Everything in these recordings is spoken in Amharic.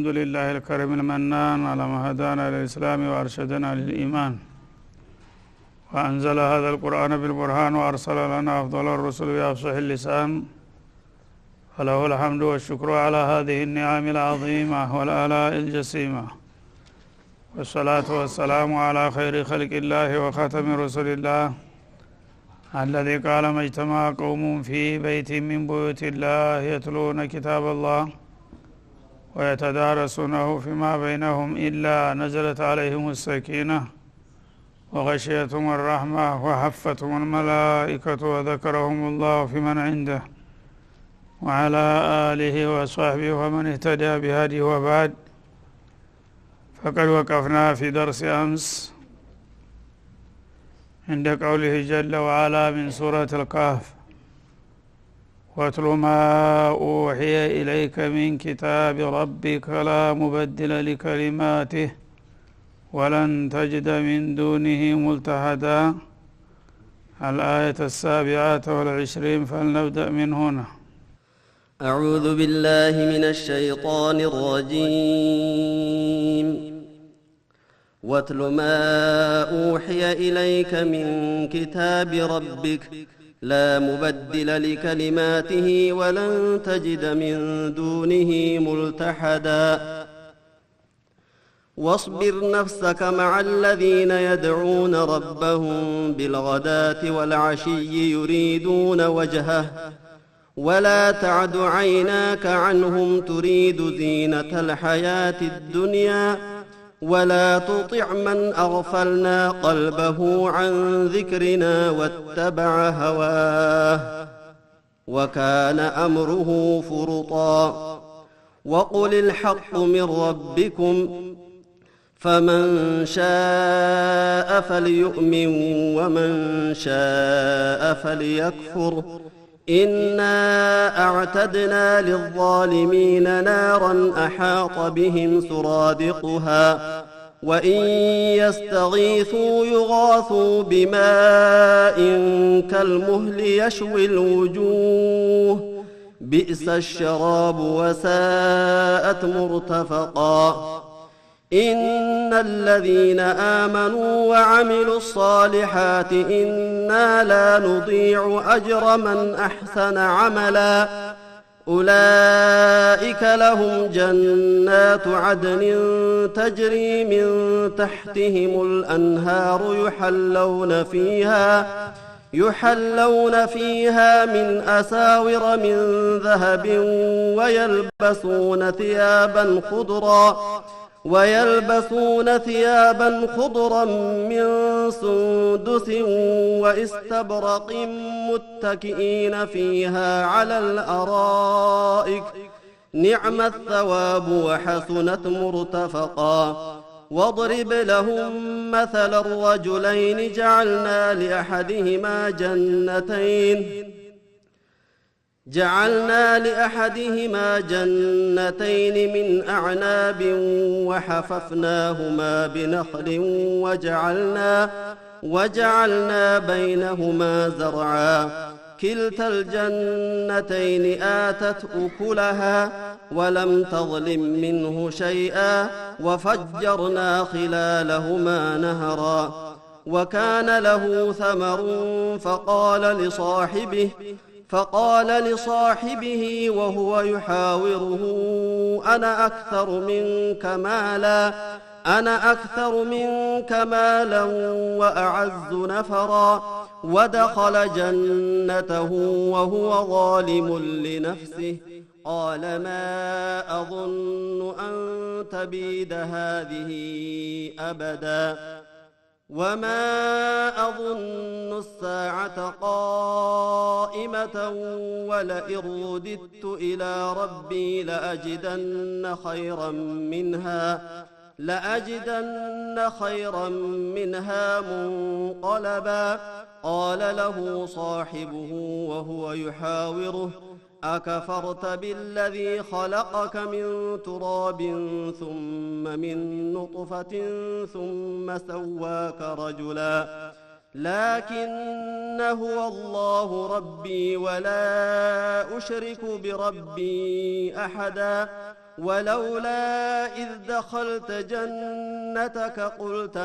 الحمد لله الكريم المنان على ما هدانا للإسلام وأرشدنا للإيمان وأنزل هذا القرآن بالبرهان وأرسل لنا أفضل الرسل بأفصح اللسان فله الحمد والشكر على هذه النعم العظيمة والآلاء الجسيمة والصلاة والسلام على خير خلق الله وخاتم رسل الله الذي قال ما اجتمع قوم في بيت من بيوت الله يتلون كتاب الله ويتدارسونه فيما بينهم إلا نزلت عليهم السكينة وغشيتهم الرحمة وحفتهم الملائكة وذكرهم الله في من عنده وعلى آله وصحبه ومن اهتدى بهديه وبعد. فقد وقفنا في درس أمس عند قوله جل وعلا من سورة الكهف واتل ما أوحي إليك من كتاب ربك لا مبدل لكلماته ولن تجد من دونه ملتحدا. الآية 27 فلنبدأ من هنا. أعوذ بالله من الشيطان الرجيم. واتل ما أوحي إليك من كتاب ربك لا مبدل لكلماته ولن تجد من دونه ملتحدا. واصبر نفسك مع الذين يدعون ربهم بالغداة والعشي يريدون وجهه ولا تعد عيناك عنهم تريد زينة الحياة الدنيا ولا تطع من أغفلنا قلبه عن ذكرنا واتبع هواه وكان أمره فرطا. وقل الحق من ربكم فمن شاء فليؤمن ومن شاء فليكفر إنا أعتدنا للظالمين نارا أحاط بهم سرادقها وإن يستغيثوا يغاثوا بماء كالمهل يشوي الوجوه بئس الشراب وساءت مرتفقا. إن الذين آمنوا وعملوا الصالحات إنا لا نضيع أجر من أحسن عملا أولئك لهم جنات عدن تجري من تحتهم الأنهار يحلون فيها من أساور من ذهب ويلبسون ثيابا خضرا من سندس واستبرق متكئين فيها على الأرائك نعم الثواب وحسنت مرتفقا. واضرب لهم مثل الرجلين جعلنا لأحدهما جنتين من أعناب وحففناهما بنخل وجعلنا بينهما زرعا كلتا الجنتين آتت أكلها ولم تظلم منه شيئا وفجرنا خلالهما نهرا وكان له ثمر فقال لصاحبه وهو يحاوره أنا أكثر منك مالا وأعز نفرا ودخل جنته وهو ظالم لنفسه قال ما أظن أن تبيد هذه أبدا وما أظن الساعة قائمة ولئن رددت إلى ربي لأجدن خيرا منها منقلبا. قال له صاحبه وهو يحاوره أكفرت بالذي خلقك من تراب ثم من نطفة ثم سواك رجلا لكن هو الله ربي ولا أشرك بربي أحدا ولولا إذ دخلت جنتك قلت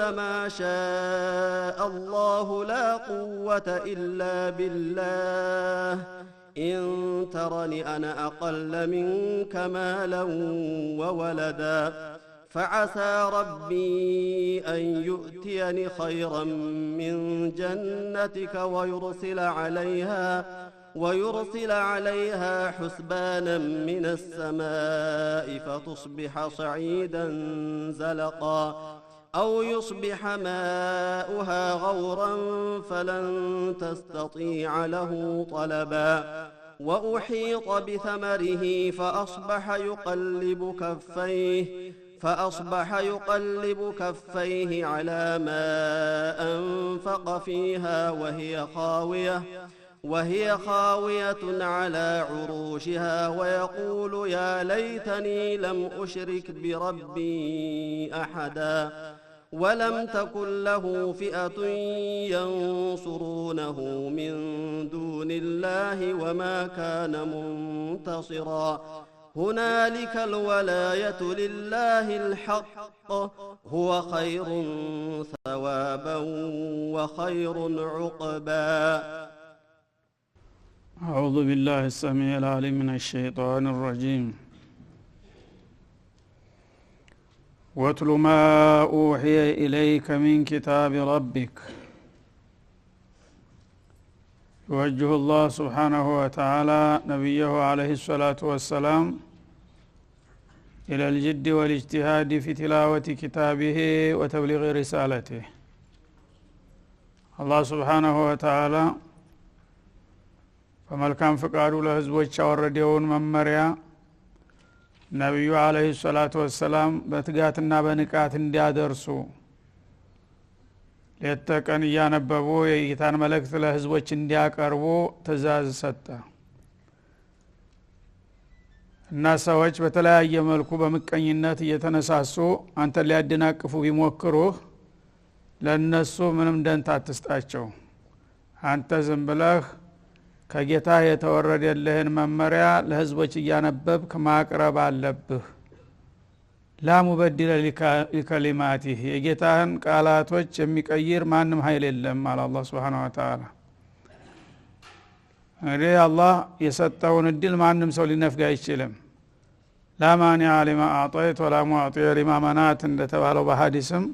ما شاء الله لا قوة إلا بالله إن ترني أنا أقل منك مالا وولدا فعسى ربي أن يؤتيني خيرا من جنتك ويرسل عليها حسبانا من السماء فتصبح صعيدا زلقا أو يصبح ماؤها غورا فلن تستطيع له طلبا وأحيط بثمره فأصبح يقلب كفيه على ما أنفق فيها وهي خاوية على عروشها ويقول يا ليتني لم أشرك بربي أحدا ولم تكن له فئة ينصرونه من دون الله وما كان منتصرا هنالك الولاية لله الحق هو خير ثوابا وخير عقبا أعوذ بالله السميع العليم من الشيطان الرجيم واتل ما أوحي إليك من كتاب ربك يوجه الله سبحانه وتعالى نبيه عليه الصلاة والسلام إلى الجد والاجتهاد في تلاوة كتابه وتبليغ رسالته. الله سبحانه وتعالى فملكان فقادو لهزبوች ያወረደውን መመሪያ ነብዩ አለይሂ ሰላቱ ወሰለም በትጋትና በንቃት እንዲያደርሱ ለተቀን ያነበቡ የጌታን መልእክት ለህዝቦች እንዲያቀርቡ ትእዛዝ ሰጠ እና ሰዎች በተለያየ መልኩ በመቀኝነት እየተነሳሱ አንተ ሊያደናቅፉ ቢሞክሩ ለነሱ ምንም ደንታ አትስጣቸው አንተ ዝም ብለህ ከጌታ የተወረደልህን መመሪያ ለህዝቦች ያነበብክ ማቅረብ አለብህ لا مبدل لكلماته የጌታን ቃላቶች የሚቀይር ማንም ኃይል የለም አለ አላህ Subhanahu Wa Ta'ala አላህ የሰጠውን እድል ማንም ሰው ሊነፍግ አይችልም لا مانع لما اعطيت ولا معطي لما منعت እንደተባለው በሐዲስም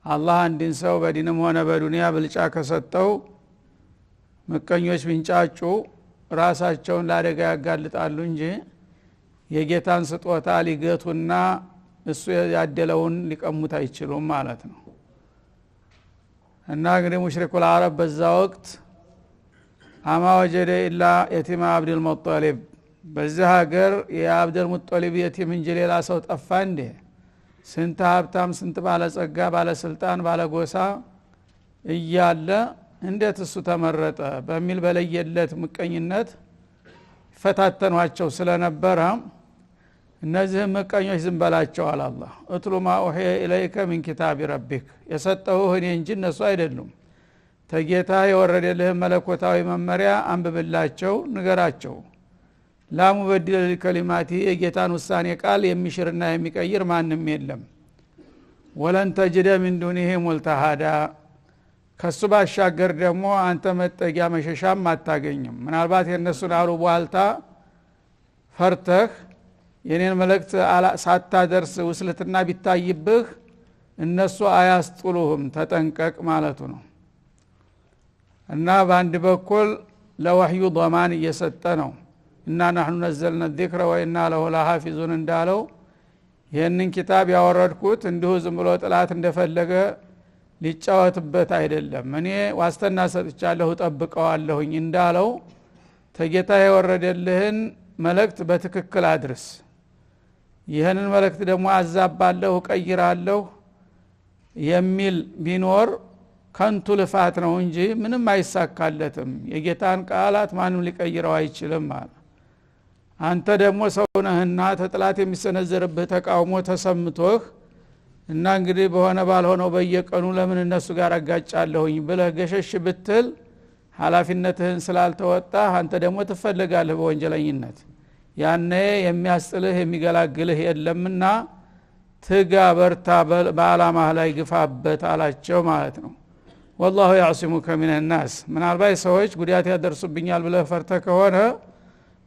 አላህ አንድን ሰው በዲንም ሆነ በዱንያ ብልጫ ከሰጠው መቀኞች ቢንጫጩ ራሳቸውን ለአደጋ ያጋልጣሉ እንጂ የጌታን ስጦታ ሊገቱና እሱ ያደለውን ሊቀሙት አይችሉም ማለት ነው እና እንግዲህ ሙሽሪኩል አረብ በዛ ወቅት አማ ወጀደ ኢላ የቲማ አብዱል ሙጠሊብ በዛ ሀገር የአብዱል ሙጠሊብ የቲም እንጂ ሌላ ሰው ጠፋ እንዴ ስንት ሀብታም ስንት ባለጸጋ ባለስልጣን ባለጎሳ እያለ እንዴት እሱ ተመረጠ በሚል በለየለት ምቀኝነት ፈታተኗቸው ስለነበረ እነዚህ መቀኞች ዝም በላቸው አለ አላህ እትሉ ማ ኡሂየ ኢለይከ ሚን ኪታቢ ረቢክ የሰጠሁህ እኔ እንጂ እነሱ አይደሉም ተጌታ የወረደልህ መለኮታዊ መመሪያ አንብብላቸው ንገራቸው ላ ሙበድለ ለከሊማቲ የጌታን ውሳኔ ቃል የሚሽርና የሚቀይር ማንም የለም ወለን ተጅደ ሚን ዱኒሂ ሙልተሃዳ ከሱ ባሻገር ደግሞ አንተ መጠጊያ መሸሻም አታገኝም ምናልባት የነሱን አሉ በኋልታ ፈርተህ የኔን መልእክት ሳታደርስ ውስልትና ቢታይብህ እነሱ አያስጥሉህም ተጠንቀቅ ማለቱ ነው እና በአንድ በኩል ለወህዩ ضمان እየሰጠ ነው እና نحن نزلنا الذكر وإنا له لحافظون እንዳለው ይሄንን ኪታብ ያወረድኩት እንዲሁ ዝም ብሎ ጥላት እንደፈለገ ሊጫወትበት አይደለም እኔ ዋስተና ሰጥቻለሁ ጠብቀዋለሁኝ እንዳለው ተጌታ የወረደልህን መልእክት በትክክል አድርስ ይሄንን መልእክት ደግሞ አዛባለሁ ቀይራለሁ የሚል ቢኖር ከንቱ ልፋት ነው እንጂ ምንም አይሳካለትም የጌታን ቃላት ማንም ሊቀይረው አይችልም ማለት አንተ ደግሞ ሰው ነህና ተጥላት የሚሰነዘርብህ ተቃውሞ ተሰምቶህ እና እንግዲህ በሆነ ባልሆነው በየቀኑ ለምን እነሱ ጋር አጋጫለሁኝ ብለህ ገሸሽ ብትል ኃላፊነትህን ስላልተወጣህ አንተ ደግሞ ትፈልጋለህ በወንጀለኝነት ያኔ የሚያስጥልህ የሚገላግልህ የለምና ትጋ በርታ በአላማህ ላይ ግፋበት አላቸው ማለት ነው። والله يعصمك من الناس ምናልባት ሰዎች ጉዳት ያደርሱብኛል ብለህ ፈርተህ ከሆነ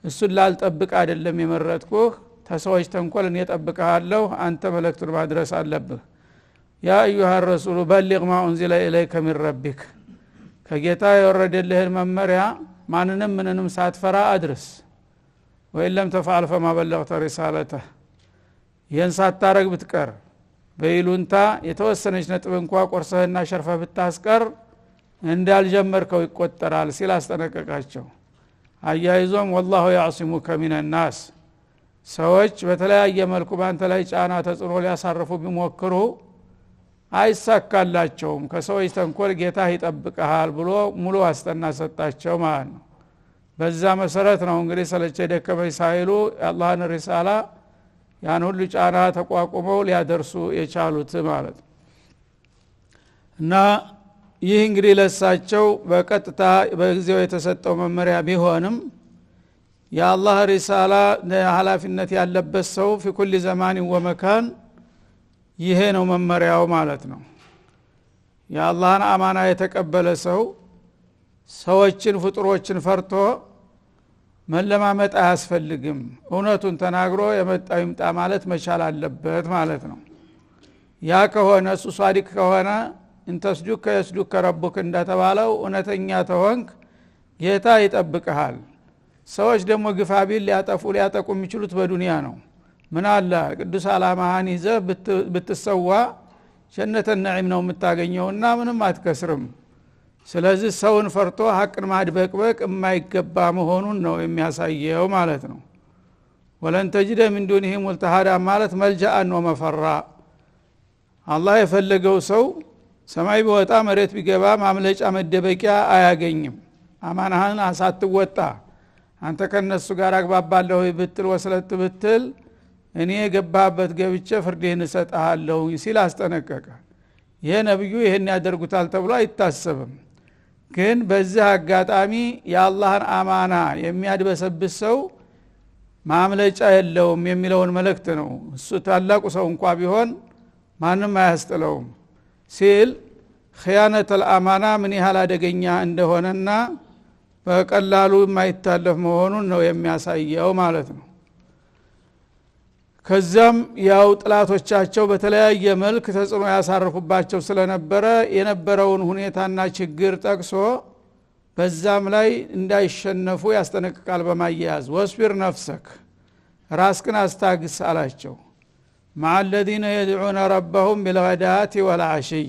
እሱን ላልጠብቅ አይደለም የመረጥኩህ ተሰዎች ተንኮልን የጠብቀሃለሁ አንተ መልእክቱን ማድረስ አለብህ። ያ ايها الرسول بلغ ما انزل اليك من ربك ከጌታ የወረደልህን መመሪያ ማንንም ምንንም ሳትፈራ አድርስ። ወይለም ተفعل فما بلغت رسالته ይህን ሳታረግ ብትቀር በይሉንታ የተወሰነች ነጥብ እንኳን ቆርሰህና ሸርፈህ ብታስቀር እንዳልጀመርከው ይቆጠራል ሲል አስጠነቀቃቸው። አያይዞም والله يعصمك من الناس ሰዎች በተለያየ መልኩ ባንተ ላይ ጫና ተጽዕኖ ሊያሳርፉ ቢሞክሩ አይሳካላቸውም ከሰዎች ተንኮል ጌታ ይጠብቀሃል ብሎ ሙሉ ዋስትና ሰጣቸው ማለት ነው። በዛ መሰረት ነው እንግዲህ ሰለቸ ደከመኝ ሳይሉ የአላህን ሪሳላ ያን ሁሉ ጫና ተቋቁመው ሊያደርሱ የቻሉት ማለት ነው። እና ይህ እንግዲህ ለሳቸው በቀጥታ በጊዜው የተሰጠው መመሪያ ቢሆንም የአላህ ሪሳላ ኃላፊነት ያለበት ሰው في كل زمان ومكان ይሄ ነው መመሪያው ማለት ነው። የአላህን አማና የተቀበለ ሰው ሰዎችን ፍጡሮችን ፈርቶ መለማመጥ አያስፈልግም። እውነቱን ተናግሮ የመጣው ይምጣ ማለት መቻል አለበት ማለት ነው። ያ ከሆነ እሱ ሷዲቅ ከሆነ እንተስዱከ የስዱከ ረቡክ እንደተባለው እውነተኛ ተወንክ ጌታ ይጠብቅሃል። ሰዎች ደግሞ ግፋቢል ሊያጠቁ የሚችሉት በዱንያ ነው። ምን አለ ቅዱስ አላማህን ይዘህ ብትሰዋ ጀነተ ነዒም ነው የምታገኘውና ምንም አትከስርም። ስለዚህ ሰውን ፈርቶ ሐቅን ማድበቅበቅ የማይገባ መሆኑን ነው የሚያሳየው ማለት ነው። ወለን ተጅደ من دونه ملتحدا ማለት መልጃአን ወመፈራ አላህ የፈለገው ሰው ሰማይ ቢወጣ መሬት ቢገባ ማምለጫ መደበቂያ አያገኝም። አማናህን ሳትወጣ አንተ ከነሱ ጋር አግባባለሁ ብትል ወስለት ብትል እኔ የገባበት ገብቼ ፍርድህን እሰጥሃለሁ ሲል አስጠነቀቀ። ይሄ ነብዩ ይሄን ያደርጉታል ተብሎ አይታሰብም። ግን በዚህ አጋጣሚ የአላህን አማና የሚያድበሰብስ ሰው ማምለጫ የለውም የሚለውን መልእክት ነው። እሱ ታላቁ ሰው እንኳን ቢሆን ማንም አያስጥለውም ሲል ኺያነተ አልአማና ምን ያህል አደገኛ እንደሆነና በቀላሉ የማይታለፍ መሆኑን ነው የሚያሳየው ማለት ነው። ከዛም ያው ጥላቶቻቸው በተለያየ መልክ ተጽዕኖ ያሳርፉባቸው ስለነበረ የነበረውን ሁኔታና ችግር ጠቅሶ በዛም ላይ እንዳይሸነፉ ያስጠነቅቃል በማያያዝ ወስቢር ነፍሰክ ራስክን አስታግስ አላቸው። مع الذين يدعون ربهم بالغداة والعشي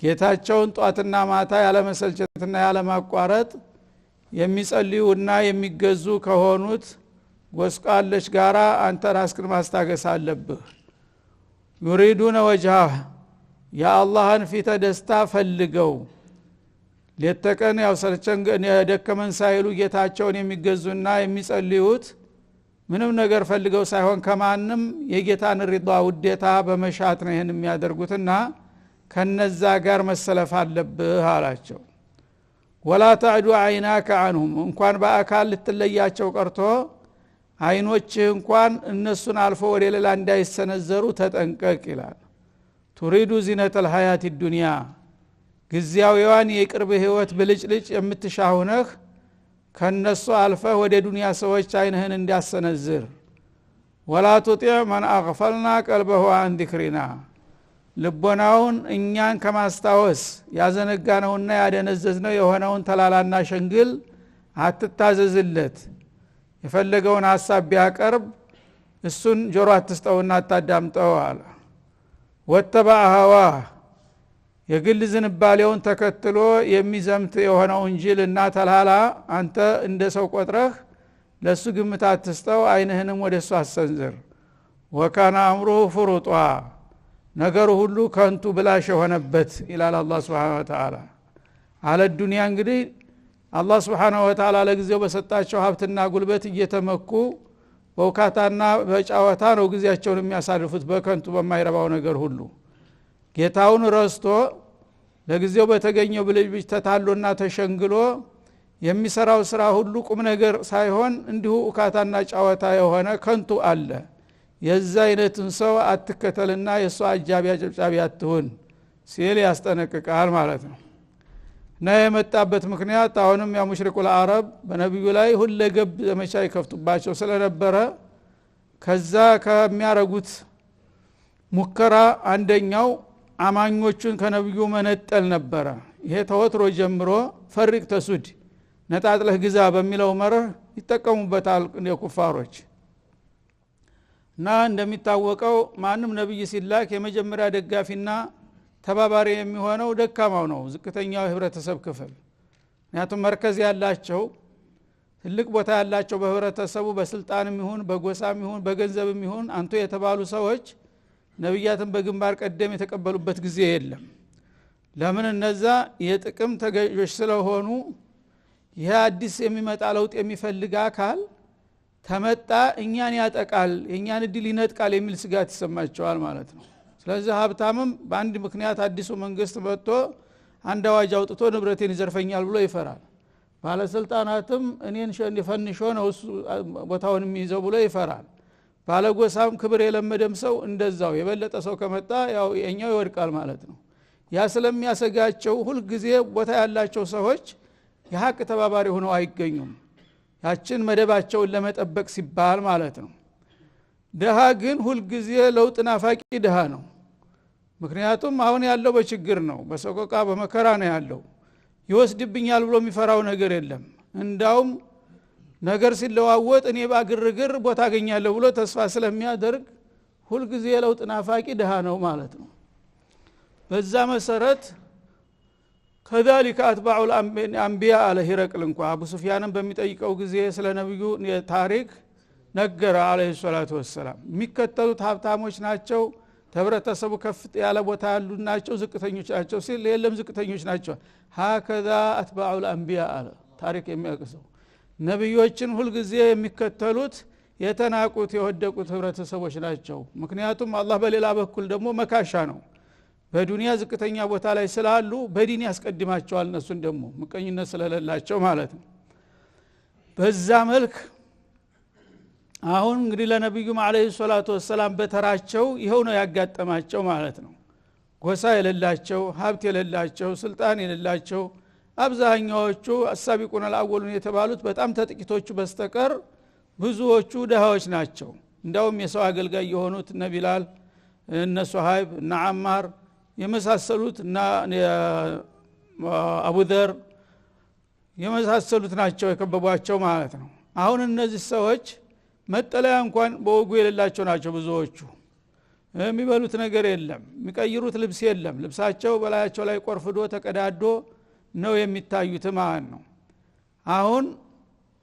ጌታቸውን ጧትና ማታ ያለ መሰልቸትና ያለ ማቋረጥ የሚጸልዩና የሚገዙ ከሆኑት ወስቃለች ጋራ አንተ ራስክን ማስታገስ አለብህ። يريدون وجهه ያ አላህን ፊተ ደስታ ፈልገው ለተቀን ያው ሰልቸን ደከመን ሳይሉ ጌታቸውን የሚገዙና የሚጸልዩት ምንም ነገር ፈልገው ሳይሆን ከማንም የጌታን ሪዳ ውዴታ በመሻት ነው ይሄን የሚያደርጉትና ከነዛ ጋር መሰለፍ አለብህ አላቸው። ولا تعد عيناك عنهم እንኳን በአካል ልትለያቸው ቀርቶ አይኖችህ እንኳን እነሱን አልፎ ወደ ሌላ እንዳይሰነዘሩ ተጠንቀቅ ይላል። تريد زينة الحياة الدنيا ግዚያዊዋን የቅርብ ህይወት ብልጭልጭ የምትሻውነህ ከነሱ አልፈ ወደ ዱንያ ሰዎች አይንህን እንዲያሰነዝር። ولا تطيع من اغفلنا قلبه عن ذكرنا ልቦናውን እኛን ከማስታወስ ያዘነጋነውና ያደነዘዝነው የሆነውን ተላላና ሸንግል አትታዘዝለት። የፈለገውን ሐሳብ ቢያቀርብ እሱን ጆሮ አትስጠውና አታዳምጠው አለ። ወተበዐ ሀዋህ የግል ዝንባሌውን ተከትሎ የሚዘምት የሆነውን ጅልና ተላላ አንተ እንደ ሰው ቆጥረህ ለሱ ግምት አትስጠው፣ አይንህንም ወደሱ አሰንዝር። ወካነ አምሩሁ ፍሩጧ ነገሩ ሁሉ ከንቱ ብላሽ የሆነበት ይላል አላህ Subhanahu Wa Ta'ala። አለ ዱንያ እንግዲህ አላህ Subhanahu Wa Ta'ala ለጊዜው በሰጣቸው ሀብትና ጉልበት እየተመኩ በውካታና በጫወታ ነው ጊዜያቸውን የሚያሳልፉት በከንቱ በማይረባው ነገር ሁሉ። ጌታውን ረስቶ ለጊዜው በተገኘው ብልጭ ተታሎና ተሸንግሎ የሚሰራው ስራ ሁሉ ቁም ነገር ሳይሆን እንዲሁ ኡካታና ጫወታ የሆነ ከንቱ አለ የዛ አይነቱን ሰው አትከተልና የሱ አጃቢ አጨብጫቢ አትሁን ሲል ያስጠነቅቃል ማለት ነው። እና የመጣበት ምክንያት አሁንም ያ ሙሽሪኩል አረብ በነብዩ ላይ ሁለገብ ዘመቻ ይከፍቱባቸው ስለነበረ ከዛ ከሚያረጉት ሙከራ አንደኛው አማኞቹን ከነብዩ መነጠል ነበረ። ይሄ ተወትሮ ጀምሮ ፈሪቅ ተሱድ ነጣጥለህ ግዛ በሚለው መርህ ይተቀሙበታል የኩፋሮች። እና እንደሚታወቀው ማንም ነብይ ሲላክ የመጀመሪያ ደጋፊና ተባባሪ የሚሆነው ደካማው ነው፣ ዝቅተኛው ህብረተሰብ ክፍል። ምክንያቱም መርከዝ ያላቸው ትልቅ ቦታ ያላቸው በህብረተሰቡ በስልጣንም ይሁን በጎሳም ይሁን በገንዘብም ይሁን አንቱ የተባሉ ሰዎች ነብያትን በግንባር ቀደም የተቀበሉበት ጊዜ የለም። ለምን? እነዛ የጥቅም ተገዦች ስለሆኑ ይሄ አዲስ የሚመጣ ለውጥ የሚፈልግ አካል ተመጣ እኛን ያጠቃል፣ የኛን እድል ይነጥቃል የሚል ስጋት ይሰማቸዋል ማለት ነው። ስለዚህ ሀብታምም በአንድ ምክንያት አዲሱ መንግስት መጥቶ አንድ አዋጅ አውጥቶ ንብረቴን ይዘርፈኛል ብሎ ይፈራል። ባለስልጣናትም እኔን ፈንሾ ነው ቦታውን የሚይዘው ብሎ ይፈራል። ባለጎሳም ክብር የለመደም ሰው እንደዛው የበለጠ ሰው ከመጣ ያው የኛው ይወድቃል ማለት ነው። ያ ስለሚያሰጋቸው ሁሉ ጊዜ ቦታ ያላቸው ሰዎች የሐቅ ተባባሪ ሆነው አይገኙም፣ ያችን መደባቸውን ለመጠበቅ ሲባል ማለት ነው። ደሃ ግን ሁሉ ጊዜ ለውጥ ናፋቂ ደሃ ነው። ምክንያቱም አሁን ያለው በችግር ነው፣ በሰቆቃ በመከራ ነው ያለው። ይወስድብኛል ብሎ የሚፈራው ነገር የለም። እንዳውም ነገር ሲለዋወጥ እኔ ባግርግር ቦታ አገኛለሁ ብሎ ተስፋ ስለሚያደርግ ሁሉ ጊዜ ለውጥ ናፋቂ ደሃ ነው ማለት ነው። በዛ መሰረት ከذلك اتباع الانبياء على هرقل እንኳ አቡ ሱፊያንን በሚጠይቀው ጊዜ ስለ ነብዩ ታሪክ ነገረ አለይሂ ሰላቱ ወሰለም። የሚከተሉት ሀብታሞች ናቸው፣ ተብረተሰቡ ከፍ ያለ ቦታ ያሉ ናቸው፣ ዝቅተኞች ናቸው ሲል የለም ዝቅተኞች ናቸው። هكذا اتباع الانبياء አለ ታሪክ የሚያቀሰው ነብዮችን ሁሉ ጊዜ የሚከተሉት የተናቁት የወደቁት ህብረተሰቦች ናቸው። ምክንያቱም አላህ በሌላ በኩል ደግሞ መካሻ ነው። በዱንያ ዝቅተኛ ቦታ ላይ ስላሉ በዲን ያስቀድማቸዋል፣ እነሱን ደግሞ ምቀኝነት ስለሌላቸው ማለት ነው። በዛ መልክ አሁን እንግዲህ ለነብዩም አለይሂ ሰላቱ ወሰለም በተራቸው ይሄው ነው ያጋጠማቸው ማለት ነው። ጎሳ የሌላቸው፣ ሀብት የሌላቸው፣ ስልጣን የሌላቸው አብዛኛዎቹ አሳቢቁን አልአወሉን የተባሉት በጣም ተጥቂቶቹ በስተቀር ብዙዎቹ ደሃዎች ናቸው። እንዳውም የሰው አገልጋይ የሆኑት እነ ቢላል እነ ሱሃይብ እነ አማር የመሳሰሉት እና አቡዘር የመሳሰሉት ናቸው የከበቧቸው ማለት ነው። አሁን እነዚህ ሰዎች መጠለያ እንኳን በወጉ የሌላቸው ናቸው። ብዙዎቹ የሚበሉት ነገር የለም፣ የሚቀይሩት ልብስ የለም። ልብሳቸው በላያቸው ላይ ቆርፍዶ ተቀዳዶ ነው የሚታዩት ማለት ነው። አሁን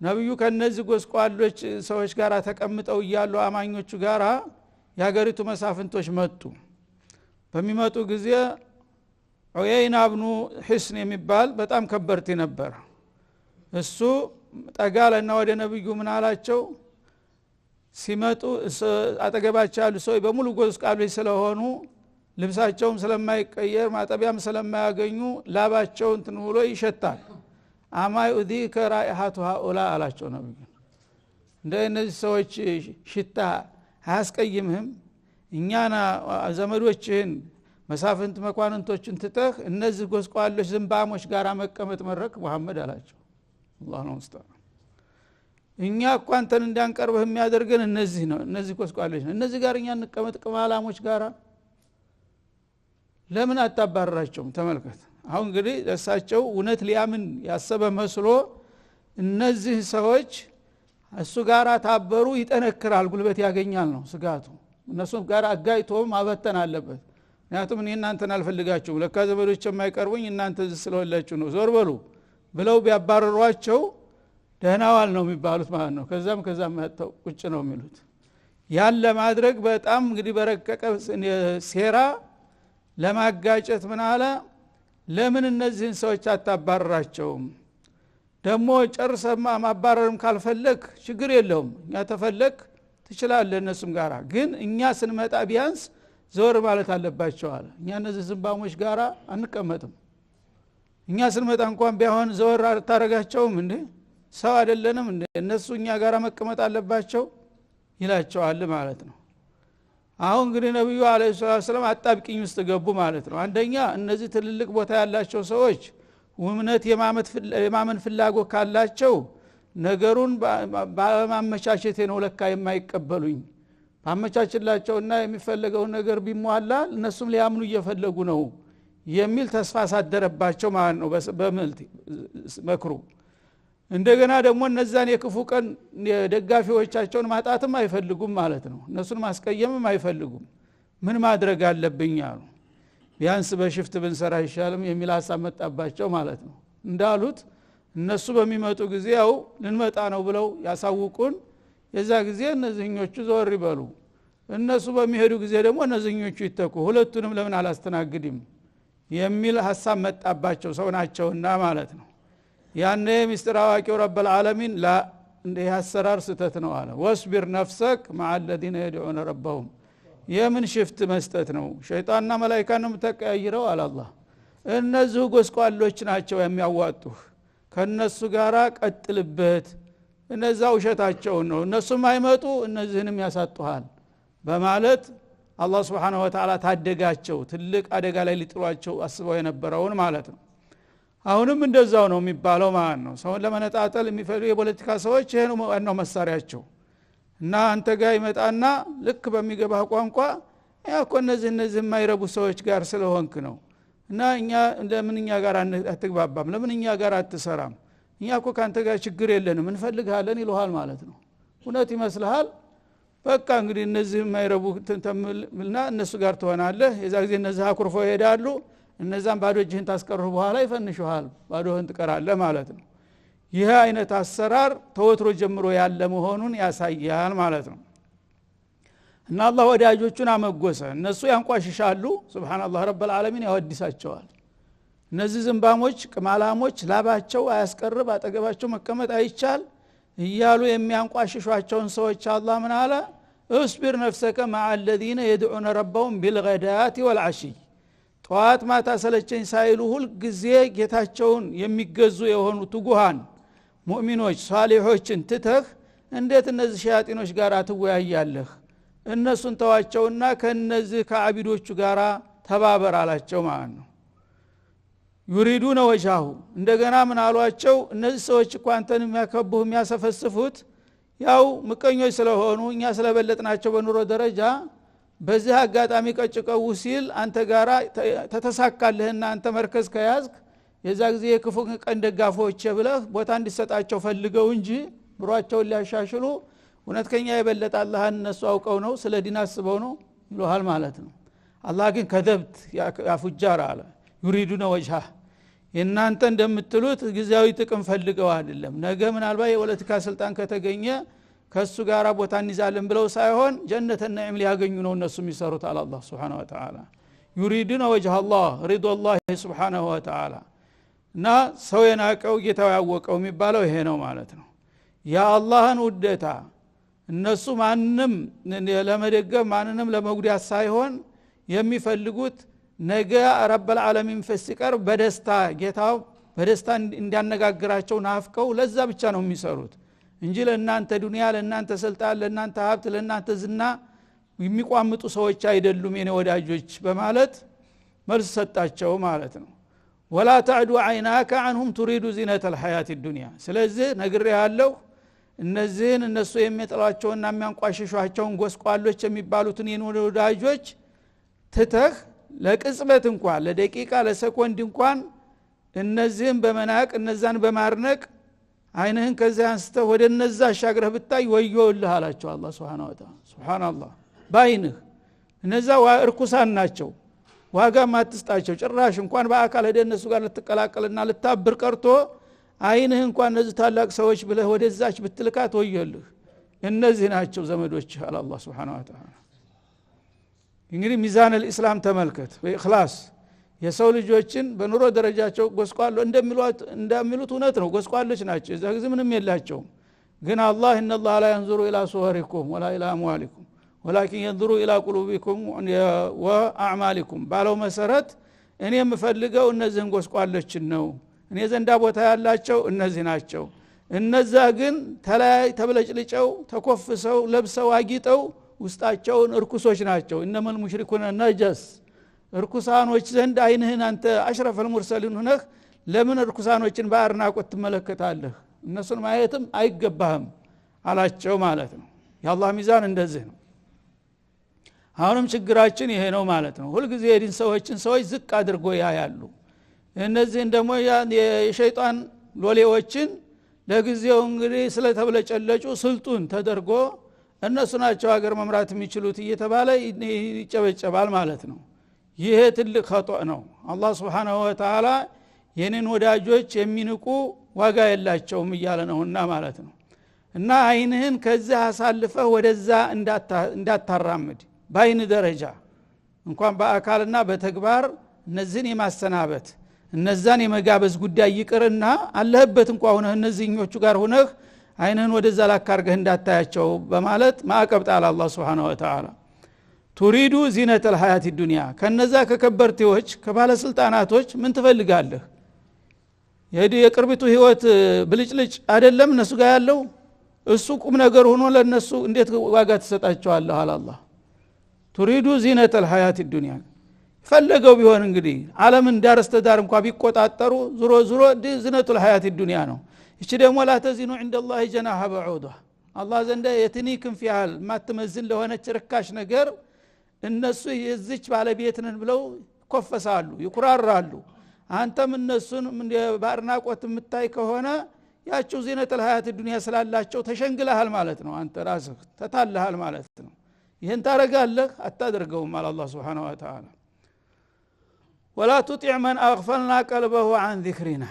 ነብዩ ከነዚህ ጎስቋሎች ሰዎች ጋር ተቀምጠው እያሉ አማኞቹ ጋር ያገሪቱ መሳፍንቶች መጡ። በሚመጡ ጊዜ ዑየይና ኢብኑ ሒስን የሚባል በጣም ከበርቲ ነበር። እሱ ጠጋለና ወደ ነብዩ ምን አላቸው? ሲመጡ አጠገባቸው ያሉ ሰው በሙሉ ጎስቋሎች ስለሆኑ ልብሳቸውም ስለማይቀየር ማጠቢያም ስለማያገኙ ላባቸው እንትን ብሎ ይሸታል። አማይ ኡዲከ ራኢሃቱ ሃኡላ አላቸው ነብዩ። እንደነዚህ ሰዎች ሽታ አያስቀይምህም? እኛና ዘመዶችህን መሳፍንት መኳንንቶችን ትተህ እነዚህ ጎስቋሎች ዝንባሞች ጋር መቀመጥ መረክ መሐመድ አላቸው። አላህ ነው ሙስጣ። እኛ እኮ አንተን እንዳንቀርብህ የሚያደርገን እነዚህ ነው፣ እነዚህ ጎስቋሎች ነው። እነዚህ ጋር እኛ እንቀመጥ ቅማላሞች ጋር ለምን አታባረራቸውም? ተመልከት። አሁን እንግዲህ እሳቸው እውነት ሊያምን ያሰበ መስሎ እነዚህ ሰዎች እሱ ጋር ታበሩ ይጠነክራል፣ ጉልበት ያገኛል ነው ስጋቱ። እነሱ ጋር አጋይቶ ማበተን አለበት። ምክንያቱም እኔ እናንተን አልፈልጋችሁም፣ ለካ ዘመዶች የማይቀርቡኝ እናንተ ስለወላችሁ ነው፣ ዞር በሉ ብለው ቢያባረሯቸው ደህናዋል ነው የሚባሉት ማለት ነው። ከዛም መጥተው ቁጭ ነው የሚሉት። ያን ለማድረግ በጣም እንግዲህ በረቀቀ ሴራ ለማጋጨት ምን አለ? ለምን እነዚህን ሰዎች አታባረራቸውም? ደግሞ ጨርሰማ ማባረርም ካልፈለክ ችግር የለውም፣ እኛ ተፈለክ ትችላለህ እነሱም ጋራ፣ ግን እኛ ስንመጣ ቢያንስ ዘወር ማለት አለባቸው አለ። እኛ እነዚህ ዝንባሞች ጋራ አንቀመጥም፣ እኛ ስንመጣ እንኳን ቢሆን ዘወር ታረጋቸውም እንዴ ሰው አይደለንም እንዴ እነሱ እኛ ጋር መቀመጥ አለባቸው ይላቸዋል ማለት ነው። አሁን እንግዲህ ነብዩ አለይሂ ሰላም አጣብቂኝ ውስጥ ገቡ ማለት ነው። አንደኛ እነዚህ ትልልቅ ቦታ ያላቸው ሰዎች እምነት የማመን ፍላጎት ካላቸው ነገሩን ባለማመቻቸት ነው ለካ የማይቀበሉኝ ባመቻችላቸውና የሚፈልገው ነገር ቢሟላ እነሱም ሊያምኑ እየፈለጉ ነው የሚል ተስፋ ሳደረባቸው ማለት ነው በመልቲ መክሩ። እንደገና ደግሞ እነዛን የክፉ ቀን ደጋፊዎቻቸውን ማጣትም አይፈልጉም ማለት ነው። እነሱን ማስቀየምም አይፈልጉም። ምን ማድረግ አለብኝ አሉ። ቢያንስ በሽፍት ብንሰራ ይሻላል የሚል ሐሳብ መጣባቸው ማለት ነው። እንዳሉት እነሱ በሚመጡ ጊዜ ያው ልንመጣ ነው ብለው ያሳውቁን የዛ ጊዜ እነዚህኞቹ ዞር ይበሉ እነሱ በሚሄዱ ጊዜ ደግሞ እነዚህኞቹ ይተኩ ሁለቱንም ለምን አላስተናግድም የሚል ሐሳብ መጣባቸው ሰው ናቸውና ማለት ነው። ያኔ ሚስጥር አዋቂው ረብ العالمين لا እንደ ያሰራር ስተት ነው አለ ወስቢር ነፍሰክ مع الذين يدعون ربهم የምን ሽፍት መስጠት ነው ሸይጣንና መላእክቱን ተቀያይረው አለ አላህ እነዚህ ጎስቋሎች ናቸው የሚያዋጡህ ከነሱ ጋራ ቀጥልበት እነዛ ውሸታቸው ነው እነሱም አይመጡ እነዚህንም ያሳጡሃል በማለት አላህ Subhanahu Wa Ta'ala ታደጋቸው ትልቅ አደጋ ላይ ሊጥሏቸው አስበው የነበረውን ማለት ነው። አሁንም እንደዛው ነው የሚባለው ማለት ነው። ሰውን ለመነጣጠል የሚፈልጉ የፖለቲካ ሰዎች ይሄ ነው መሳሪያቸው እና አንተ ጋር ይመጣና ልክ በሚገባ ቋንቋ ያኮ እነዚህ የማይረቡ ሰዎች ጋር ስለሆንክ ነው እና እኛ ለምንኛ ጋር አትግባባም ለምንኛ ጋር አትሰራም እኛ እኮ ካንተ ጋር ችግር የለንም እንፈልግሃለን ይሉሃል ማለት ነው። እውነት ይመስልሃል? በቃ እንግዲህ እነዚህ የማይረቡ ተምልና እነሱ ጋር ትሆናለህ የዛ ጊዜ እነዚህ አኩርፎ ይሄዳሉ እነዛን ባዶ እጅህን ታስቀርሁ በኋላ ይፈንሹሃል ባዶህን ትቀራለህ ማለት ነው። ይህ አይነት አሰራር ተወትሮ ጀምሮ ያለ መሆኑን ያሳያል ማለት ነው። እና አላህ ወዳጆቹን አመጎሰ እነሱ ያንቋሽሻሉ ሱብሃንአላህ ረብል ዓለሚን ያወድሳቸዋል። እነዚህ ዝንባሞች ቅማላሞች ላባቸው አያስቀርብ አጠገባቸው መቀመጥ አይቻል እያሉ የሚያንቋሽሿቸውን ሰዎች አላህ ምን አለ እስቢር ነፍሰከ مع الذين يدعون ربهم بالغداة والعشي ጧት ማታ ሰለቸኝ ሳይሉ ሁል ጊዜ ጌታቸውን የሚገዙ የሆኑ ትጉሃን ሙእሚኖች ሷሊሖችን ትተህ እንዴት እነዚህ ሸያጢኖች ጋር ትወያያለህ እነሱን ተዋቸውና ከነዚህ ከአቢዶቹ ጋር ተባበር አላቸው ማለት ነው። ይሪዱነ ወጃሁ እንደገና ምን አሏቸው እነዚህ ሰዎች እኮ አንተን የሚያከቡህ የሚያሰፈስፉት ያው ምቀኞች ስለሆኑ እኛ ስለበለጥናቸው በኑሮ ደረጃ በዚህ አጋጣሚ ቀጭቀው ሲል አንተ ጋራ ተተሳካለህና አንተ መርከዝ ከያዝክ የዛ ጊዜ የክፉ ቀን ደጋፎች ብለህ ቦታ እንዲሰጣቸው ፈልገው እንጂ ኑሯቸውን ሊያሻሽሉ እውነተኛ የበለጠ አላህን እነሱ አውቀው ነው ስለ ዲን አስበው ነው ይሉሃል ማለት ነው። አላህ ግን ከደብት ያፉጃራ አለ ይሪዱነ ወጅሃ እናንተ እንደምትሉት ጊዜያዊ ጥቅም ፈልገው አይደለም ነገ ምናልባት የፖለቲካ ስልጣን ከተገኘ ከሱ ጋራ ቦታ እንይዛለን ብለው ሳይሆን ጀነተና ነዒም ሊያገኙ ነው እነሱ የሚሰሩት አለ አላህ Subhanahu Wa Ta'ala ይሪዱነ ወጅሃ አላህ ሪዱላህ Subhanahu Wa Ta'ala እና ሰው የናቀው ጌታው ያወቀው የሚባለው ይሄ ነው ማለት ነው። ያ አላህን ውደታ እነሱ ማንንም ለመደገፍ ማንንም ለመጉዳት ሳይሆን የሚፈልጉት ነገ ረብል ዓለሚን ፈስቀር በደስታ ጌታው በደስታ እንዲያነጋግራቸው ናፍቀው ለዛ ብቻ ነው የሚሰሩት እንጂ ለእናንተ ዱንያ ለእናንተ ስልጣን ለእናንተ ሀብት ለእናንተ ዝና የሚቋምጡ ሰዎች አይደሉም የኔ ወዳጆች በማለት መልስ ሰጣቸው ማለት ነው። ወላ ተዕዱ አይናከ عنهم تريد زينة الحياة الدنيا ስለዚህ ነግሬሃለሁ እነዚህን እነሱ የሚጠሏቸውና የሚያንቋሽሿቸውን ጎስቋሎች የሚባሉትን የኔ ወዳጆች ትተህ ለቅጽበት እንኳን ለደቂቃ ለሰኮንድ እንኳን እነዚህን በመናቅ እነዛን በማርነቅ አይንህን ከዚያ አንስተህ ወደ እነዛ አሻግረህ ብታይ ወዮልህ አላቸው አላህ Subhanahu Wa Ta'ala ሱብሃንአላህ ባይንህ እነዛ እርኩሳን ናቸው ዋጋ ማትስጣቸው ጭራሽ እንኳን በአካል ሄደ እነሱ ጋር ልትቀላቀልና ልታብር ቀርቶ አይንህ እንኳን እነዚህ ታላቅ ሰዎች ብለህ ወደዛች ብትልካት ወዮልህ እነዚህ ናቸው ዘመዶች አለ አላህ Subhanahu Wa Ta'ala። እንግዲህ ሚዛን الاسلام ተመልከት በእخلاص የሰው ልጆችን በኑሮ ደረጃቸው ጎስቋሎ እንደሚሉት እውነት ነው ጎስቋሎች ናቸው እዛ ጊዜ ምንም የላቸውም ግን አላህ ان الله لا ينظر الى صوركم ولا الى اموالكم ولكن ينظر الى قلوبكم واعمالكم ባለው መሰረት እኔ የምፈልገው እነዚህን ጎስቋሎችን ነው እኔ ዘንዳ ቦታ ያላቸው እነዚህ ናቸው እነዛ ግን ተላይ ተብለጭልጨው ተኮፍሰው ለብሰው አጊጠው ውስጣቸውን እርኩሶች ናቸው እነመል ሙሽሪኩና ነጀስ እርኩሳኖች ዘንድ አይንህን አንተ አሽረፈል ሙርሰሊን ሆነህ ለምን እርኩሳኖችን በአድናቆት ትመለከታለህ እነሱን ማየትም አይገባህም አላቸው ማለት ነው የአላህ ሚዛን እንደዚህ ነው አሁንም ችግራችን ይሄ ነው ማለት ነው ሁሉ ጊዜ የዲን ሰዎች ዝቅ አድርጎ ያያሉ እነዚህን ደግሞ የሸይጣን ሎሌዎችን ለጊዜው እንግዲህ ስለተብለጨለጩ ስልጡን ተደርጎ እነሱ ናቸው ሀገር መምራት የሚችሉት እየተባለ ይጨበጨባል ማለት ነው ይሄ ትልቅ ኸጦእ ነው አላህ Subhanahu Wa Ta'ala የኔን ወዳጆች የሚንቁ ዋጋ የላቸውም እያለ ነውና ማለት ነው እና አይንህን ከዚህ አሳልፈህ ወደዛ እንዳታራምድ ባይን ደረጃ እንኳን በአካልና በተግባር እነዚህን የማሰናበት እነዛን የመጋበዝ ጉዳይ ይቅርና አለህበት እንኳን ሆነ እነዚህኞቹ ጋር ሆነህ አይንህን ወደዛ ላካርገህ እንዳታያቸው በማለት ማዕቀብ ጣለ አላህ Subhanahu Wa Ta'ala ቱሪዱ ዚነተ الحياه الدنيا ከነዛ ከከበርቴዎች ከባለስልጣናቶች ምን ትፈልጋለህ የቅርቢቱ ህይወት ብልጭልጭ አይደለም እነሱ ጋር ያለው እሱ ቁም ነገር ሆኖ ለነሱ እንዴት ዋጋ ተሰጣቸዋለህ አላህ ቱሪዱ ዚነተ الحياه الدنيا ፈለገው ቢሆን እንግዲህ ዓለምን ዳርስተ ዳር እንኳን ቢቆጣጠሩ ዙሮ ዚነቱ الحياه الدنيا ነው እቺ ደግሞ ላተዚኑ عند الله جناح بعوضه አላህ ዘንድ የትኒ ክንፍ ያህል ማትመዝን ለሆነች ርካሽ ነገር እነሱ የዚች ባለቤት ነን ብለው ኮፈሳሉ ይኩራራሉ አንተም እነሱን በአድናቆት የምታይ ከሆነ ያቸው ዚነተ الحياه الدنيا ስላላቸው ተሸንግለሃል ማለት ነው አንተ ራስህ ተታለሃል ማለት ነው ይሄን ታረጋለህ አታደርገውም አላህ Subhanahu Wa Ta'ala ولا تطع من اغفلنا قلبه عن ذكرنا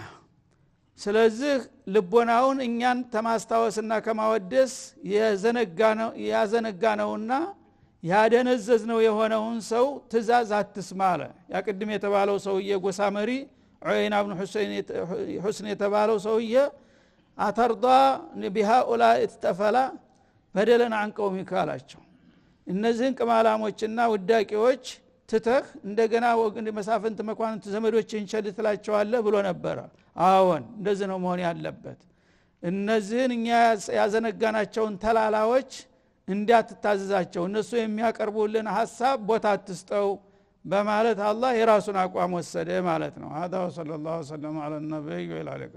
ስለዚህ ልቦናውን እኛን ተማስተዋወስና ከማወደስ ያዘነጋነውና ያደነዘዝነው የሆነውን ሰው ትእዛዝ አትስማለ ያቅድም የተባለው ሰውዬ ጎሳ መሪ ዑይና ኢብኑ ሁስን የተባለው ሰውዬ አተርዳ ቢሃኡላ ኢተፈላ በደለን አንቀውም ይካላቸው እነዚህን ቅማላሞችና ውዳቂዎች ትተህ እንደገና ወግን መሳፍንት መኳንንት ዘመዶችን ቸልትላቸዋለህ ብሎ ነበር አዎን እንደዚህ ነው መሆን ያለበት እነዚህን እኛ ያዘነጋናቸውን ተላላዎች እንዳትታዘዛቸው እነሱ የሚያቀርቡልን ሐሳብ ቦታ አትስጠው በማለት አላህ የራሱን አቋም ወሰደ ማለት ነው هذا وصلى الله وسلم على النبي وعلى اله